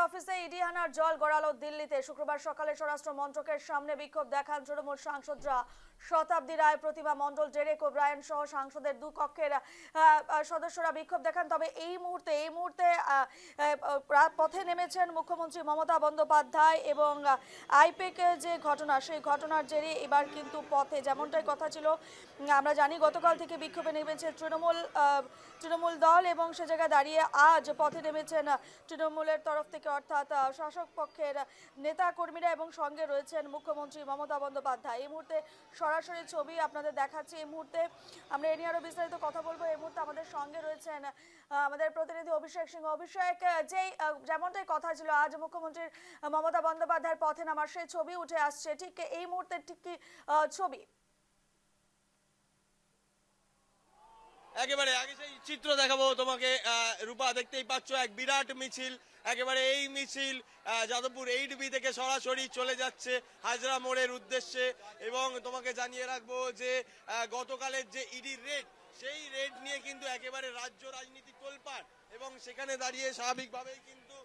অফিসে ইডি হানার জল গড়ালো দিল্লিতে। শুক্রবার সকালে স্বরাষ্ট্র মন্ত্রকের সামনে বিক্ষোভ দেখান তৃণমূল সাংসদরা। শতাব্দী রায়, প্রতিমা মণ্ডল, ডেরেক ওব্রায়েন সহ সাংসদের দু কক্ষের সদস্যরা বিক্ষোভ দেখান। তবে এই মুহূর্তে পথে নেমেছেন মুখ্যমন্ত্রী মমতা বন্দ্যোপাধ্যায় এবং আইপ্যাক যে ঘটনা, সেই ঘটনার জেরে এবার কিন্তু পথে, যেমনটাই কথা ছিল আমরা জানি, গতকাল থেকে বিক্ষোভে নেমেছে তৃণমূল দল এবং সে জায়গায় দাঁড়িয়ে আজ পথে নেমেছেন তৃণমূলের তরফ থেকে, অর্থাৎ শাসক পক্ষের নেতা কর্মীরা এবং সঙ্গে রয়েছেন মুখ্যমন্ত্রী মমতা বন্দ্যোপাধ্যায়। এই মুহূর্তে সরাসরি ছবি আপনাদের দেখাচ্ছি। এই মুহূর্তে আমরা এ নিয়ে আরো বিস্তারিত কথা বলবো। এই মুহূর্তে আমাদের সঙ্গে রয়েছেন আমাদের প্রতিনিধি অভিষেক সিংহ। অভিষেক, যেমনটাই কথা ছিল, আজ মুখ্যমন্ত্রীর মমতা বন্দ্যোপাধ্যায়ের পথে নামার সেই ছবি উঠে আসছে, ঠিক এই মুহূর্তে ঠিক কি ছবি? একেবারে আগে সেই চিত্র দেখাবো তোমাকে। রূপা, দেখতেই পাচ্ছ এক বিরাট মিছিল। একেবারে এই মিছিল যাদবপুর 8B থেকে সরাসরি চলে যাচ্ছে হাজরা মোড়ের উদ্দেশ্যে। এবং তোমাকে জানিয়ে রাখবো যে গতকালের যে ইডির রেড, সেই রেড নিয়ে কিন্তু একেবারে রাজ্য রাজনীতি তোলপাড়। এবং সেখানে দাঁড়িয়ে স্বাভাবিকভাবেই কিন্তু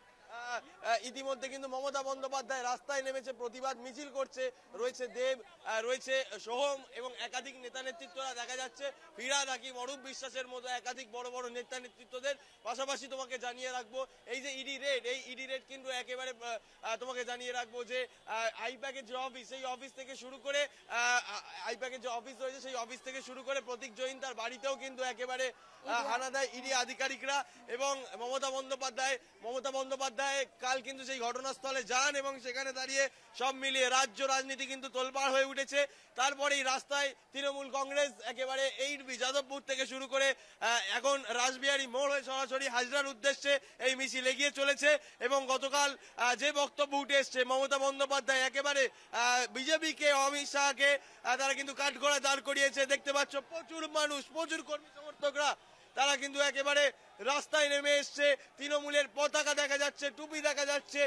ইতিমধ্যে কিন্তু মমতা বন্দ্যোপাধ্যায় রাস্তায় নেমেছে, প্রতিবাদ মিছিল করছে। রয়েছে দেব, রয়েছে সোহম এবং একাধিক নেতা নেতৃত্বরা দেখা যাচ্ছে। ফিরহাদ হাকিম, অরূপ বিশ্বাসের মতো একাধিক বড় বড় নেতা নেতৃত্বদের। পাশাপাশি তোমাকে জানিয়ে রাখবো এই যে ইডি রেড, এই ইডি রেড কিন্তু একেবারে তোমাকে জানিয়ে রাখবো যে আইপ্যাকের যে অফিস, সেই অফিস থেকে শুরু করে আইপ্যাকের যে অফিস রয়েছে সেই অফিস থেকে শুরু করে প্রতীক জৈন তার বাড়িতেও কিন্তু একেবারে হানা দেয় ইডি আধিকারিকরা। এবং মমতা বন্দ্যোপাধ্যায় কাল কিন্তু সেই ঘটনাস্থলে যান এবং সেখানে দাঁড়িয়ে সব মিলিয়ে রাজ্য রাজনীতি কিন্তু তোলপাড় হয়ে উঠেছে। তারপরেই রাস্তায় তৃণমূল কংগ্রেস একেবারে 8B যাদবপুর থেকে শুরু করে এখন রাসবিহারী মোড় হয়ে সরাসরি হাজরার উদ্দেশ্যে এই মিছিল এগিয়ে চলেছে। এবং গতকাল যে বক্তব্য উঠে এসছে মমতা বন্দ্যোপাধ্যায় একেবারে বিজেপিকে, অমিত শাহকে তারা কিন্তু কাঠগড়ায় দাঁড় করিয়েছে। দেখতে পাচ্ছ প্রচুর মানুষ, প্রচুর কর্মী সমর্থকরা তারা কিন্তু একেবারে রাস্তায় নেমে এসছে। তৃণমূলের পতাকা দেখা যাচ্ছে, টুপি দেখা যাচ্ছে।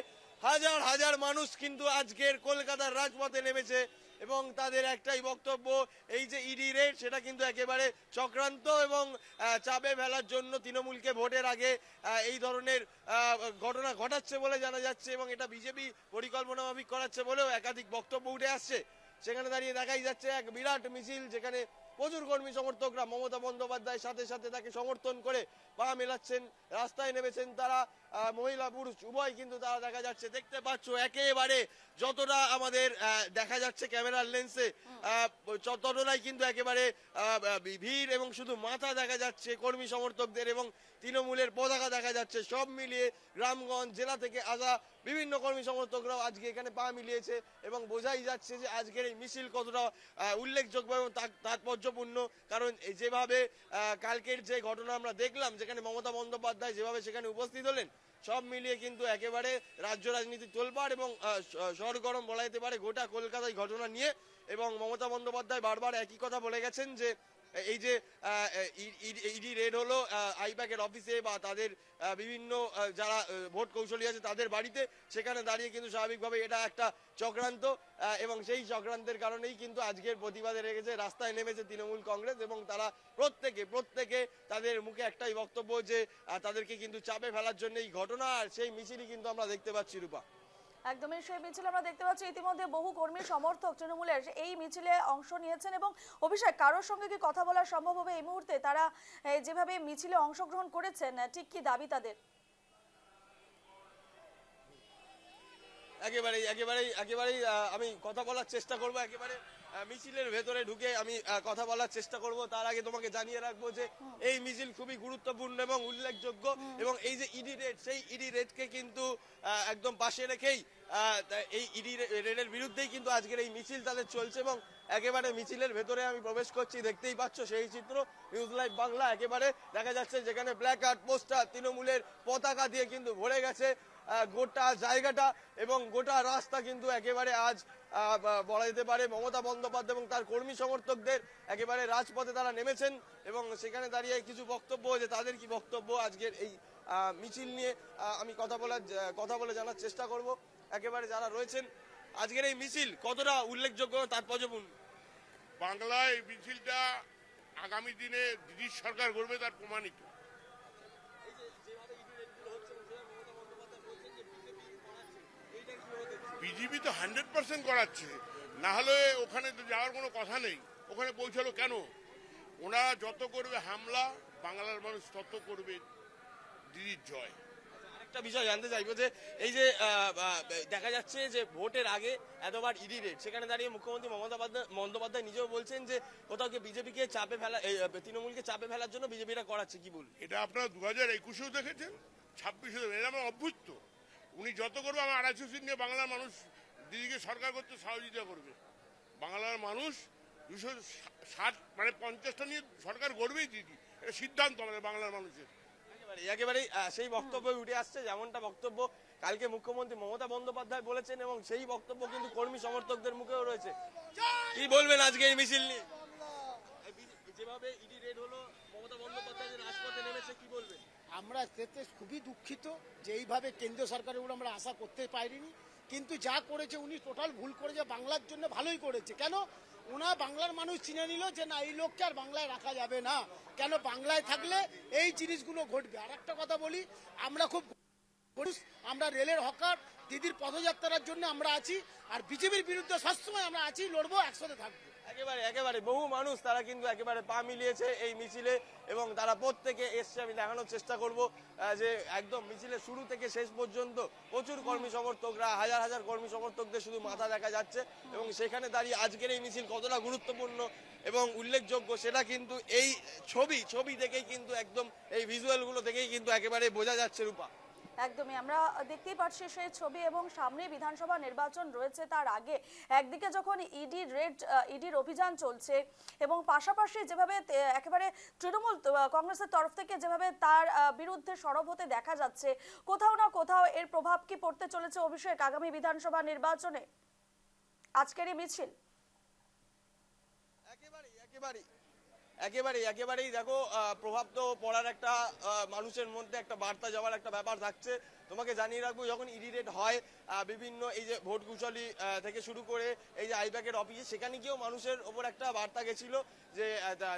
হাজার হাজার মানুষ কিন্তু আজকের কলকাতার রাজপথে নেমেছে এবং তাদের একটাই বক্তব্য, এই যে ইডি রেড সেটা কিন্তু একেবারে চক্রান্ত এবং চাপে ফেলার জন্য তৃণমূলকে ভোটের আগে এই ধরনের ঘটনা ঘটাচ্ছে বলে জানা যাচ্ছে এবং এটা বিজেপি পরিকল্পনা মাফিক করাচ্ছে বলেও একাধিক বক্তব্য উঠে আসছে। সেখানে দাঁড়িয়ে দেখাই যাচ্ছে এক বিরাট মিছিল, যেখানে প্রচুর কর্মী সমর্থকরা মমতা বন্দ্যোপাধ্যায়ের সাথে সাথে তাকে সমর্থন করে পা মেলাচ্ছেন, রাস্তায় নেমেছেন তারা। মহিলা পুরুষ উভয় কিন্তু তারা দেখা যাচ্ছে। দেখতে পাচ্ছ একেবারে যতটা আমাদের দেখা যাচ্ছে ক্যামেরার লেন্সে, ততটাই কিন্তু একেবারে ভিড় এবং শুধু মাথা দেখা যাচ্ছে কর্মী সমর্থকদের এবং তৃণমূলের পতাকা দেখা যাচ্ছে। সব মিলিয়ে গ্রামগঞ্জ জেলা থেকে আসা বিভিন্ন কর্মী সমর্থকরাও আজকে এখানে পা মিলিয়েছে এবং বোঝাই যাচ্ছে যে আজকের এই মিছিল কতটা উল্লেখযোগ্য এবং তাৎপর্যপূর্ণ। কারণ যেভাবে কালকের যে ঘটনা আমরা দেখলাম, যেখানে মমতা বন্দ্যোপাধ্যায় যেভাবে সেখানে উপস্থিত হলেন, সব মিলিয়ে কিন্তু একেবারে রাজ্য রাজনীতি তোলপাড় এবং সরগরম বলা যেতে পারে গোটা কলকাতায় ঘটনা নিয়ে। এবং মমতা বন্দ্যোপাধ্যায় বারবার একই কথা বলে গেছেন যে এই যে ইডি রেড হলো আইপ্যাকের অফিসে বা তাদের বিভিন্ন যারা ভোট কৌশলী আছে তাদের বাড়িতে, সেখানে দাঁড়িয়ে কিন্তু স্বাভাবিকভাবে এটা একটা চক্রান্ত এবং সেই চক্রান্তের কারণেই কিন্তু আজকের প্রতিবাদে রেখেছে, রাস্তায় নেমেছে তৃণমূল কংগ্রেস এবং তারা প্রত্যেকে তাদের মুখে একটাই বক্তব্য যে তাদেরকে কিন্তু চাপে ফেলার জন্য এই ঘটনা আর সেই মিছিলই কিন্তু আমরা দেখতে পাচ্ছি। রূপা, একদমই সেই মিছিল আমরা দেখতে পাচ্ছি। ইতিমধ্যে বহু কর্মী সমর্থক তৃণমূলের এই মিছিলে অংশ নিয়েছেন এবং অভিষেক, কারোর সঙ্গে কি কথা বলা সম্ভব হবে এই মুহূর্তে? তারা যেভাবে মিছিলে অংশগ্রহণ করেছেন, ঠিক কি দাবি তাদের? একেবারেই আমি কথা বলার চেষ্টা করব, একেবারে মিছিলের ভেতরে ঢুকে আমি কথা বলার চেষ্টা করব। তার আগে তোমাকে জানিয়ে রাখবো যে এই মিছিল খুবই গুরুত্বপূর্ণ এবং উল্লেখযোগ্য এবং এই যে ইডি রেড, সেই ইডি রেডকে কিন্তু একদম পাশে রেখেই এই ইডি রেডের বিরুদ্ধেই কিন্তু আজকের এই মিছিল তাদের চলছে। এবং একেবারে মিছিলের ভেতরে আমি প্রবেশ করছি, দেখতেই পাচ্ছ সেই চিত্র। নিউজ লাইভ বাংলা একেবারে দেখা যাচ্ছে, যেখানে প্ল্যাকার্ড, পোস্টার, তৃণমূলের পতাকা দিয়ে কিন্তু ভরে গেছে গোটা জায়গাটা এবং গোটা রাস্তা কিন্তু একেবারে আজ বলা যেতে পারে মমতা বন্দ্যোপাধ্যায় এবং তার কর্মী সমর্থকদের একেবারে রাজপথে তারা নেমেছেন। এবং সেখানে দাঁড়িয়ে কিছু বক্তব্য, যে তাদের কি বক্তব্য আজকের এই মিছিল নিয়ে আমি কথা বলে জানার চেষ্টা করব। একেবারে যারা রয়েছেন, আজকের এই মিছিল কতটা উল্লেখযোগ্য, তাৎপর্যপূর্ণ? বাংলায় মিছিলটা আগামী দিনে ব্রিটিশ সরকার গড়বে তার প্রমাণিত। যেভাবে ইডি রেডগুলো হচ্ছে, মমতা বন্দ্যোপাধ্যায় বলছেন যে বিজেপি বিজেপি তো 100% করাচ্ছে, না হলে ওখানে তো যাওয়ার কোনো কথা নেই। ওখানে পৌঁছালো কেন? ওনারা যত করবে হামলা, বাংলার মানুষ তত করবে দিদির জয়। একটা বিষয় জানতে চাইবো যে এই যে দেখা যাচ্ছে যে ভোটের আগে এতবার ইডি রেড, সেখানে দাঁড়িয়ে মুখ্যমন্ত্রী মমতা বন্দ্যোপাধ্যায় নিজেও বলছেন যে কোথাও কি বিজেপিকে চাপে ফেলা, তৃণমূলকে চাপে ফেলার জন্য বিজেপিরা করাচ্ছে, কি বলবেন? এটা আপনারা 2021-এও দেখেছেন, 26-এ দেখেন। এটা আমার অভ্যুত্ত। উনি যত করবে আমার 250 সিট নিয়ে বাংলার মানুষ দিদিকে সরকার করতে সহযোগিতা করবে। বাংলার মানুষ 260 মানে 50টা নিয়ে সরকার গড়বেই দিদি, এটা সিদ্ধান্ত আমাদের বাংলার মানুষের। একেবারেই সেই বক্তব্য উঠে আসছে, যেমনটা বক্তব্য কালকে মুখ্যমন্ত্রী মমতা বন্দ্যোপাধ্যায় বলেছেন, এবং সেই বক্তব্য কিন্তু কর্মী সমর্থকদের মুখেও রয়েছে। কি বলবেন আজকে এই মিছিল নিয়ে? যেভাবে ইডি রেড হলো, মমতা বন্দ্যোপাধ্যায় যে রাজপথে নেমেছে, কি বলবেন? আমরা এতে খুবই দুঃখিত যে এইভাবে কেন্দ্রীয় সরকারের উপর আমরা আশা করতে পারিনি, কিন্তু যা করেছে উনি টোটাল ভুল করেছে। বাংলার জন্য ভালোই করেছে। কেন ওনা বাংলার মানুষ চিনে নিল যে না, এই লোককে আর বাংলায় রাখা যাবে না, কেন বাংলায় থাকলে এই জিনিসগুলো ঘটবে। আর একটা কথা বলি, আমরা খুব আমরা রেলের হকার, দিদির পদযাত্রার জন্য আমরা আছি, আর বিজেপির বিরুদ্ধে সবসময় আমরা আছি, লড়বো, একসাথে থাকবো। একেবারে বহু মানুষ তারা কিন্তু একেবারে পা মিলিয়েছে এই মিছিলে, এবং তারা প্রত্যেকে এসছে। আমি দেখানোর চেষ্টা করব যে একদম মিছিলের শুরু থেকে শেষ পর্যন্ত প্রচুর কর্মী সমর্থকরা, হাজার হাজার কর্মী সমর্থকদের শুধু মাথা দেখা যাচ্ছে, এবং সেখানে দাঁড়িয়ে আজকের এই মিছিল কতটা গুরুত্বপূর্ণ এবং উল্লেখযোগ্য সেটা কিন্তু এই ছবি দেখেই কিন্তু একদম এই ভিজুয়ালগুলো দেখেই কিন্তু একেবারে বোঝা যাচ্ছে। রূপা, একদমই আমরা দেখতেই পাচ্ছি সেই ছবি, এবং সামনে বিধানসভা নির্বাচন রয়েছে। তার আগে একদিকে যখন ইডির অভিযান চলছে, এবং পাশাপাশি যেভাবে একেবারে তৃণমূল কংগ্রেসের তরফ থেকে যেভাবে তার বিরুদ্ধে সরব হতে দেখা যাচ্ছে, কোথাও না কোথাও এর প্রভাব কি পড়তে চলেছে অভিষেক আগামী বিধানসভা নির্বাচনে আজকের এই মিছিল? একেবারেই দেখো, প্রভাব তো পড়ার একটা, মানুষের মধ্যে একটা বার্তা যাওয়ার একটা ব্যাপার থাকছে। তোমাকে জানিয়ে রাখবো, যখন ইডি রেড হয় বিভিন্ন এই যে ভোট কুশলী থেকে শুরু করে এই যে আইপ্যাকের অফিসে, সেখানে গিয়েও মানুষের ওপর একটা বার্তা গেছিল যে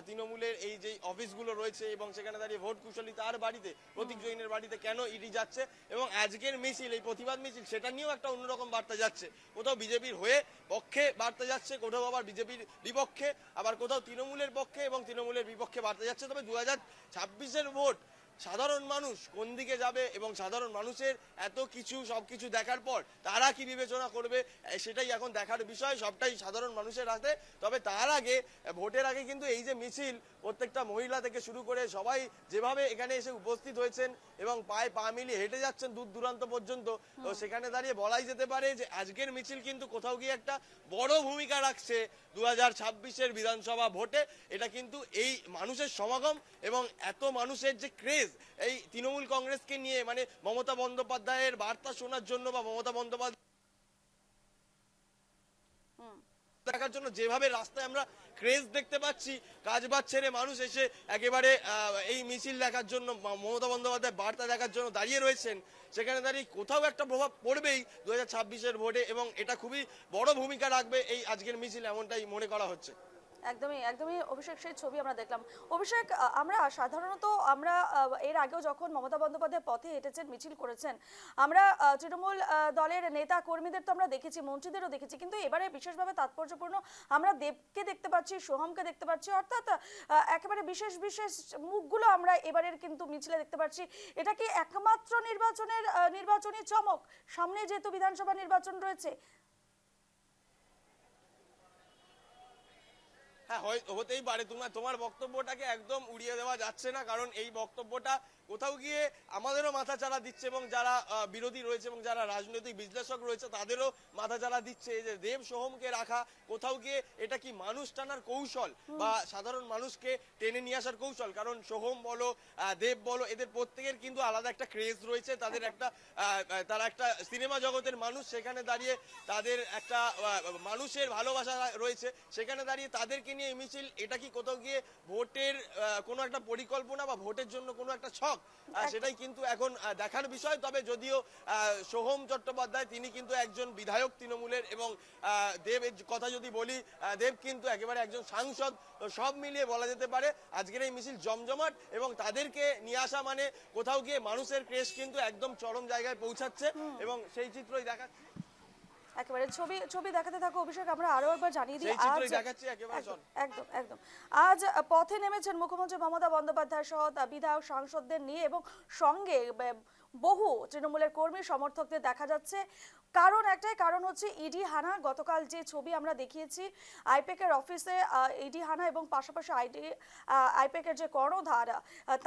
তৃণমূলের এই যে অফিসগুলো রয়েছে এবং সেখানে দাঁড়িয়ে ভোট কুশলী তার বাড়িতে, প্রতীক জৈনের বাড়িতে কেন ইডি যাচ্ছে, এবং আজকের মিছিল, এই প্রতিবাদ মিছিল, সেটা নিয়েও একটা অন্যরকম বার্তা যাচ্ছে। কোথাও বিজেপির হয়ে পক্ষে বার্তা যাচ্ছে, কোথাও আবার বিজেপির বিপক্ষে, আবার কোথাও তৃণমূলের পক্ষে এবং তৃণমূলের বিপক্ষে বার্তা যাচ্ছে। তবে 2026-এর ভোট সাধারণ মানুষ কোন দিকে যাবে, এবং সাধারণ মানুষের এত কিছু সবকিছু দেখার পর তারা কি বিবেচনা করবে, সেটাই এখন দেখার বিষয়। সবটাই সাধারণ মানুষের হাতে। তবে তার আগে, ভোটের আগে কিন্তু এই যে মিছিল, প্রত্যেকটা মহিলা থেকে শুরু করে সবাই যেভাবে এখানে এসে উপস্থিত হয়েছেন এবং পায়ে পা মিলিয়ে হেঁটে যাচ্ছেন দূর দূরান্ত পর্যন্ত, তো সেখানে দাঁড়িয়ে বলাই যেতে পারে যে আজকের মিছিল কিন্তু কোথাও গিয়ে একটা বড় ভূমিকা রাখছে 2026-এর বিধানসভা ভোটে। এটা কিন্তু এই মানুষের সমাগম এবং এত মানুষের যে ক্রেজ এই তৃণমূল কংগ্রেসকে নিয়ে, মানে মমতা বন্দ্যোপাধ্যায়ের বার্তা শোনার জন্য বা মমতা বন্দ্যোপাধ্যায় দেখার জন্য যেভাবে রাস্তায় আমরা ক্রেজ দেখতে পাচ্ছি, কাজ বাজ ছেড়ে মানুষ এসে একেবারে এই মিছিল দেখার জন্য, মমতা বন্দ্যোপাধ্যায় বার্তা দেখার জন্য দাঁড়িয়ে রয়েছেন, সেখানে দাঁড়িয়ে কোথাও একটা প্রভাব পড়বেই 2026-এর ভোটে, এবং এটা খুবই বড় ভূমিকা রাখবে এই আজকের মিছিল, এমনটাই মনে করা হচ্ছে। একদমই অভিষেক, সেই ছবি আমরা দেখলাম। অভিষেক, আমরা সাধারণত এর আগেও যখন মমতা বন্দ্যোপাধ্যায় পথে হেঁটেছেন, মিছিল করেছেন, আমরা তৃণমূল দলের নেতা কর্মীদের তো আমরা দেখেছি, মন্ত্রীদেরও দেখেছি, কিন্তু এবারে বিশেষভাবে তাৎপর্যপূর্ণ আমরা দেবকে দেখতে পাচ্ছি, সোহমকে দেখতে পাচ্ছি, অর্থাৎ একেবারে বিশেষ মুখগুলো আমরা এবারের কিন্তু মিছিলে দেখতে পাচ্ছি। এটা কি একমাত্র নির্বাচনী চমক? সামনে যেহেতু বিধানসভা নির্বাচন রয়েছে। হ্যাঁ, হতেই পারে। তোমার বক্তব্যটাকে একদম উড়িয়ে দেওয়া যাচ্ছে না, কারণ এই বক্তব্যটা কোথাও গিয়ে আমাদেরও মাথা চাড়া দিচ্ছে, এবং যারা বিরোধী রয়েছে এবং যারা রাজনৈতিক বিশ্লেষক রয়েছে তাদেরও মাথা চাড়া দিচ্ছে। যে দেব সোহমকে রাখা, কোথাও গিয়ে এটা কি মানুষ টানার কৌশল বা সাধারণ মানুষকে টেনে নিয়ে আসার কৌশল? কারণ সোহম বলো, দেব বলো, এদের প্রত্যেকের কিন্তু আলাদা একটা ক্রেজ রয়েছে, তাদের একটা তারা একটা সিনেমা জগতের মানুষ, সেখানে দাঁড়িয়ে তাদের একটা মানুষের ভালোবাসা রয়েছে, সেখানে দাঁড়িয়ে তাদেরকে নিয়ে মিছিল। এটা কি কোথাও গিয়ে ভোটের কোনো একটা পরিকল্পনা বা ভোটের জন্য কোনো একটা ছক? সেটাই কিন্তু এখন দেখার বিষয়। তবে যদিও সোহম চট্টোপাধ্যায় তিনি কিন্তু একজন বিধায়ক তৃণমূলের, এবং দেবের কথা যদি বলি, দেব কিন্তু একেবারে একজন সাংসদ। তো সব মিলিয়ে বলা যেতে পারে আজকের এই মিছিল জমজমাট, এবং তাদেরকে নিয়ে আসা মানে কোথাও গিয়ে মানুষের ক্রেজ কিন্তু একদম চরম জায়গায় পৌঁছাচ্ছে, এবং সেই চিত্রই দেখাচ্ছে। একেবারে ছবি ছবি দেখাতে থাকো অভিষেক, আমরা আরো একবার জানিয়ে দিই সেই চিত্রই আজ দেখাচ্ছি একেবারে চল। একদম একদম আজ পথে নেমেছেন মুখ্যমন্ত্রী মমতা বন্দ্যোপাধ্যায় সহ বিধায়ক সাংসদদের নিয়ে, এবং সঙ্গে বহু তৃণমূলের কর্মী সমর্থকদের দেখা যাচ্ছে। কারণ একটাই, কারণ হচ্ছে ইডি হানা। গতকাল যে ছবি আমরা দেখিয়েছি আইপ্যাকের অফিসে ইডি হানা, এবং পাশাপাশি আইপ্যাকের যে কর্ণধার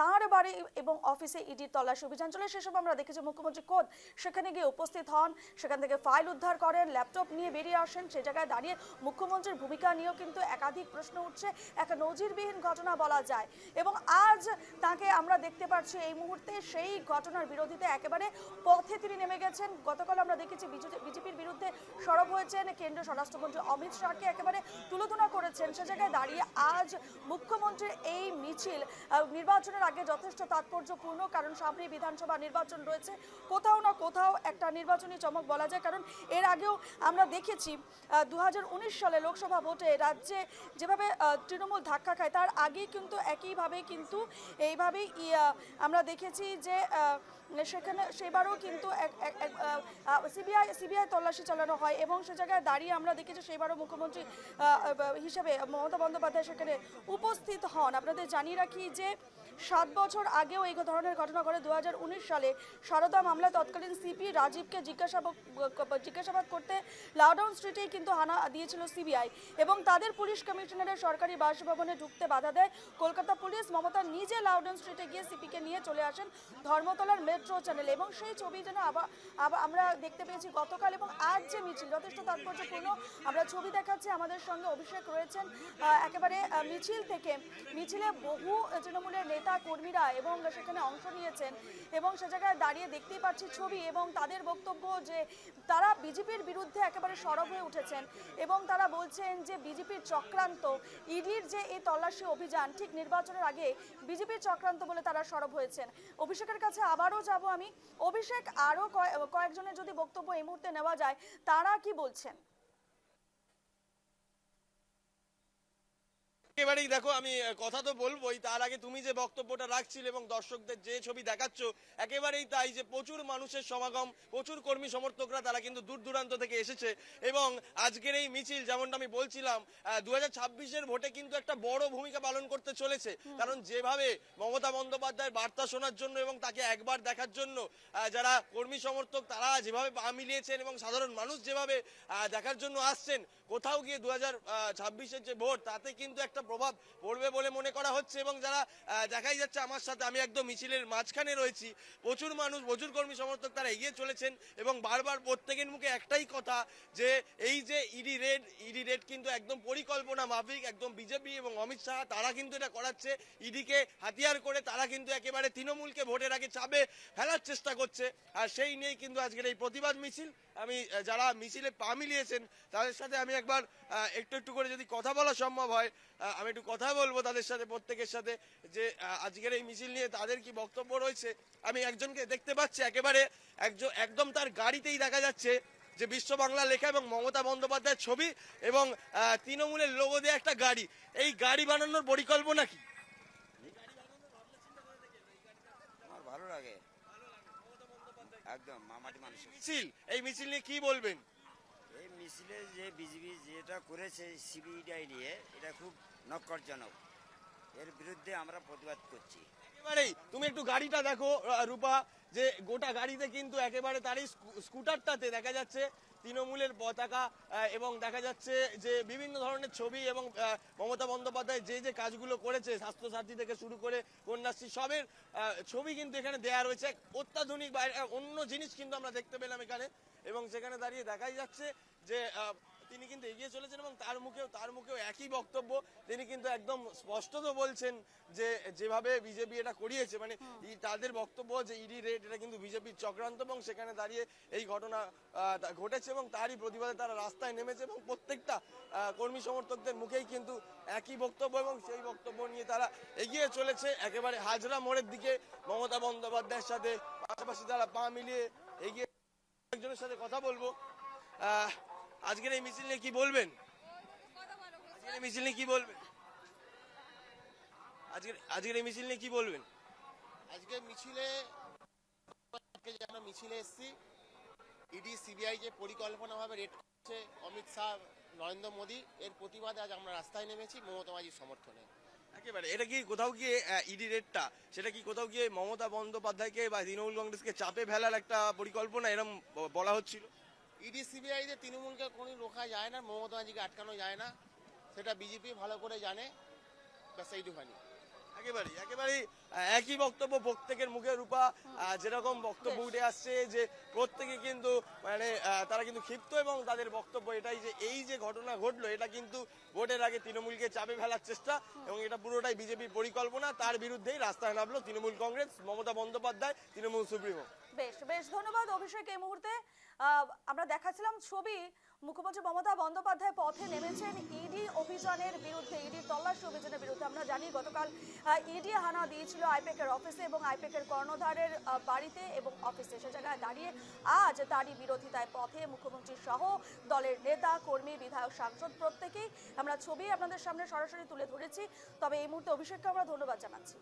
তাঁর বাড়ি এবং অফিসে ইডির তল্লাশি অভিযান চলে, সেসব আমরা দেখেছি। মুখ্যমন্ত্রী খোদ সেখানে গিয়ে উপস্থিত হন, সেখান থেকে ফাইল উদ্ধার করেন, ল্যাপটপ নিয়ে বেরিয়ে আসেন। সে জায়গায় দাঁড়িয়ে মুখ্যমন্ত্রীর ভূমিকা নিয়েও কিন্তু একাধিক প্রশ্ন উঠছে, এক নজিরবিহীন ঘটনা বলা যায়। এবং আজ তাকে আমরা দেখতে পাচ্ছি এই মুহূর্তে সেই ঘটনার বিরোধিতা একেবারে পথে তিনি নেমে গেছেন। গতকাল আমরা দেখেছি বিজেপির বিরুদ্ধে সরব হয়েছেন, কেন্দ্রীয় স্বরাষ্ট্রমন্ত্রী অমিত শাহকে একেবারে তুলোধনা করেছেন। সে জায়গায় দাঁড়িয়ে আজ মুখ্যমন্ত্রীর এই মিছিল নির্বাচনের আগে যথেষ্ট তাৎপর্যপূর্ণ, কারণ সামনে বিধানসভা নির্বাচন রয়েছে। কোথাও না কোথাও একটা নির্বাচনী চমক বলা যায়, কারণ এর আগেও আমরা দেখেছি 2019 সালে লোকসভা ভোটে রাজ্যে যেভাবে তৃণমূল ধাক্কা খায়, তার আগেই কিন্তু একইভাবে কিন্তু এইভাবেই আমরা দেখেছি যে সেখানে সেবারও কিন্তু সিবিআই তল্লাশি চালানো হয়, এবং সে জায়গায় দাঁড়িয়ে আমরা দেখেছি সেবারও মুখ্যমন্ত্রী হিসেবে মমতা বন্দ্যোপাধ্যায় সেখানে উপস্থিত হন। আপনাদের জানিয়ে রাখি যে 7 বছর আগেও এই ধরনের ঘটনা ঘটে। 2019 সালে সারদা মামলা তৎকালীন সিপি রাজীবকে জিজ্ঞাসাবাদ করতে লাউডাউন স্ট্রিটেই কিন্তু হানা দিয়েছিল সিবিআই, এবং তাদের পুলিশ কমিশনারের সরকারি বাসভবনে ঢুকতে বাধা দেয় কলকাতা পুলিশ। মমতা নিজে লাউডাউন স্ট্রিটে গিয়ে সিপিকে নিয়ে চলে আসেন ধর্মতলার মেট্রো চ্যানেলে, এবং সেই ছবি যেন আবার আমরা দেখতে পেয়েছি গতকাল। এবং আজ যে মিছিল যথেষ্ট তাৎপর্যপূর্ণ, আমরা ছবি দেখাচ্ছি, আমাদের সঙ্গে অভিষেক রয়েছেন। একেবারে মিছিলে বহু তৃণমূলের নেতা কর্মীরা এবং সেখানে অংশ নিয়েছেন, এবং সে জায়গায় দাঁড়িয়ে দেখতেই পাচ্ছি ছবি, এবং তাদের বক্তব্য যে তারা বিজেপির বিরুদ্ধে একেবারে সরব হয়ে উঠেছেন, এবং তারা বলছেন যে বিজেপির চক্রান্ত, ইডির যে এই তল্লাশি অভিযান ঠিক নির্বাচনের আগে বিজেপির চক্রান্ত বলে তারা সরব হয়েছেন। অভিষেকের কাছে আবারও যাব আমি। অভিষেক, আরো কয়েকজনের যদি বক্তব্য এই মুহূর্তে নেওয়া যায়, তারা কি বলছেন? একেবারেই দেখো, আমি কথা তো বলবোই, তার আগে তুমি যে বক্তব্যটা রাখছিলে এবং দর্শকদের যে ছবি দেখাচ্ছ, একেবারেই তাই যে প্রচুর মানুষের সমাগম, প্রচুর কর্মী সমর্থকরা তারা কিন্তু দূর দূরান্ত থেকে এসেছে। এবং আজকের এই মিছিল, যেমনটা আমি বলছিলাম, 2026-এর ভোটে কিন্তু একটা বড় ভূমিকা পালন করতে চলেছে। কারণ যেভাবে মমতা বন্দ্যোপাধ্যায়ের বার্তা শোনার জন্য এবং তাকে একবার দেখার জন্য যারা কর্মী সমর্থক তারা যেভাবে পা মিলিয়েছেন, এবং সাধারণ মানুষ যেভাবে দেখার জন্য আসছেন, কোথাও গিয়ে 2026-এর যে ভোট তাতে কিন্তু একটা প্রভাব পড়বে বলে মনে করা হচ্ছে। এবং যারা দেখাই যাচ্ছে আমার সাথে, আমি একদম মিছিলের মাঝখানে রয়েছি, প্রচুর মানুষ, প্রচুর কর্মী সমর্থক তারা এগিয়ে চলেছেন, এবং বারবার প্রত্যেকের মুখে একটাই কথা যে এই যে ইডি রেড কিন্তু একদম পরিকল্পনা মাফিক, একদম বিজেপি এবং অমিত শাহ তারা কিন্তু এটা করাচ্ছে। ইডিকে হাতিয়ার করে তারা কিন্তু একেবারে তৃণমূলকে ভোটের আগে চাপে ফেলার চেষ্টা করছে। আর সেই নিয়েই কিন্তু আজকের এই প্রতিবাদ মিছিল। আমি যারা মিছিলে পা মিলিয়েছেন তাদের সাথে আমি একবার একটু করে যদি কথা বলা সম্ভব হয়, আমি একটু কথা বলবো তাদের সাথে, প্রত্যেকের সাথে, যে আজকের এই মিছিল নিয়ে তাদের কি বক্তব্য রয়েছে। আমি একজনকে দেখতে পাচ্ছি, একেবারে একদম তার গাড়িতেই দেখা যাচ্ছে যে বিশ্ব বাংলা লেখা এবং মমতা বন্দ্যোপাধ্যায়ের ছবি, এবং তৃণমূলের লোগো দিয়ে একটা গাড়ি। এই গাড়ি বানানোর পরিকল্পনা কি? আমার ভালো লাগে একদম মামাটি মানুষ। মিছিল, এই মিছিল নিয়ে কি বলবেন? এই মিছিলে যে বিজেপি যেটা করেছে সিবিআই নিয়ে, এটা খুব নক্করজনক। এর বিরুদ্ধে আমরা প্রতিবাদ করছি। একেবারেই তুমি একটু গাড়িটা দেখো রূপা, যে গোটা গাড়িতে কিন্তু একেবারে তার এই স্কুটারটাতে দেখা যাচ্ছে তৃণমূলের পতাকা, এবং দেখা যাচ্ছে যে বিভিন্ন ধরনের ছবি, এবং মমতা বন্দ্যোপাধ্যায় যে কাজগুলো করেছে, স্বাস্থ্যসাথী থেকে শুরু করে কন্যাশ্রী সবের ছবি কিন্তু এখানে দেয়া রয়েছে। অত্যাধুনিক অন্য জিনিস কিন্তু আমরা দেখতে পেলাম এখানে, এবং সেখানে দাঁড়িয়ে দেখাই যাচ্ছে যে তিনি কিন্তু এগিয়ে চলেছেন, এবং তার মুখেও একই বক্তব্য। তিনি কিন্তু একদম স্পষ্টত বলছেন যে যেভাবে বিজেপি এটা করিয়েছে, মানে তাদের বক্তব্য যে ইডি রেড এটা কিন্তু বিজেপির চক্রান্ত, এবং সেখানে দাঁড়িয়ে এই ঘটনা ঘটেছে, এবং তারই প্রতিবাদে তারা রাস্তায় নেমেছে, এবং প্রত্যেকটা কর্মী সমর্থকদের মুখেই কিন্তু একই বক্তব্য, এবং সেই বক্তব্য নিয়ে তারা এগিয়ে চলেছে একেবারে হাজরা মোড়ের দিকে মমতা বন্দ্যোপাধ্যায়ের সাথে। পাশাপাশি তারা পা মিলিয়ে এগিয়ে। একজনের সাথে কথা বলবো। আজকের এই মিছিল নিয়ে কি বলবেন? আজকের এই মিছিল নিয়ে কি বলবেন? আজকের এই মিছিল নিয়ে কি বলবেন? আজকে মিছিলে আমরা মিছিলে এসেছি, ইডি সিবিআই যে পরিকল্পনাভাবে রেড করছে অমিত শাহ নরেন্দ্র মোদী, এর প্রতিবাদে আজ আমরা রাস্তায় নেমেছি মমতা মাঝির সমর্থনে। একেবারে এটা কি কোথাও গিয়ে ইডি রেডটা সেটা কি কোথাও গিয়ে মমতা বন্দ্যোপাধ্যায়কে বা তৃণমূল কংগ্রেসকে চাপে ফেলার একটা পরিকল্পনা এরকম বলা হচ্ছিল? ইডি সিবিআই যে তৃণমূলকে কোনো রোখা যায় না, মমতা মাঝিকে আটকানো যায় না, সেটা বিজেপি ভালো করে জানে, ব্যাস এইটুখানি। একেবারেই একই বক্তব্য প্রত্যেকের মুখে রূপা, যেরকম বক্তব্য উঠে আসছে যে প্রত্যেকে কিন্তু মানে তারা কিন্তু ক্ষিপ্ত এবং তাদের বক্তব্য এটাই যে এই যে ঘটনা ঘটলো এটা কিন্তু ভোটের আগে তৃণমূলকে চাপে ফেলার চেষ্টা এবং এটা পুরোটাই বিজেপির পরিকল্পনা। তার বিরুদ্ধেই রাস্তায় নামলো তৃণমূল কংগ্রেস, মমতা বন্দ্যোপাধ্যায় তৃণমূল সুপ্রিমো। বেশ বেশ ধন্যবাদ অভিষেক। এই মুহূর্তে আমরা দেখাচ্ছিলাম ছবি, মুখ্যমন্ত্রী মমতা বন্দ্যোপাধ্যায় পথে নেমেছেন ইডি অভিযানের বিরুদ্ধে, ইডি তল্লাশি অভিযানের বিরুদ্ধে। আমরা জানি গতকাল ইডি হানা দিয়েছিল আইপ্যাকের অফিসে এবং আইপ্যাকের কর্ণধারের বাড়িতে এবং অফিসে। সে জায়গায় দাঁড়িয়ে আজ তারই বিরোধিতায় পথে মুখ্যমন্ত্রী সহ দলের নেতা কর্মী বিধায়ক সাংসদ প্রত্যেকেই। আমরা ছবি আপনাদের সামনে সরাসরি তুলে ধরেছি। তবে এই মুহূর্তে অভিষেককে আমরা ধন্যবাদ জানাচ্ছি।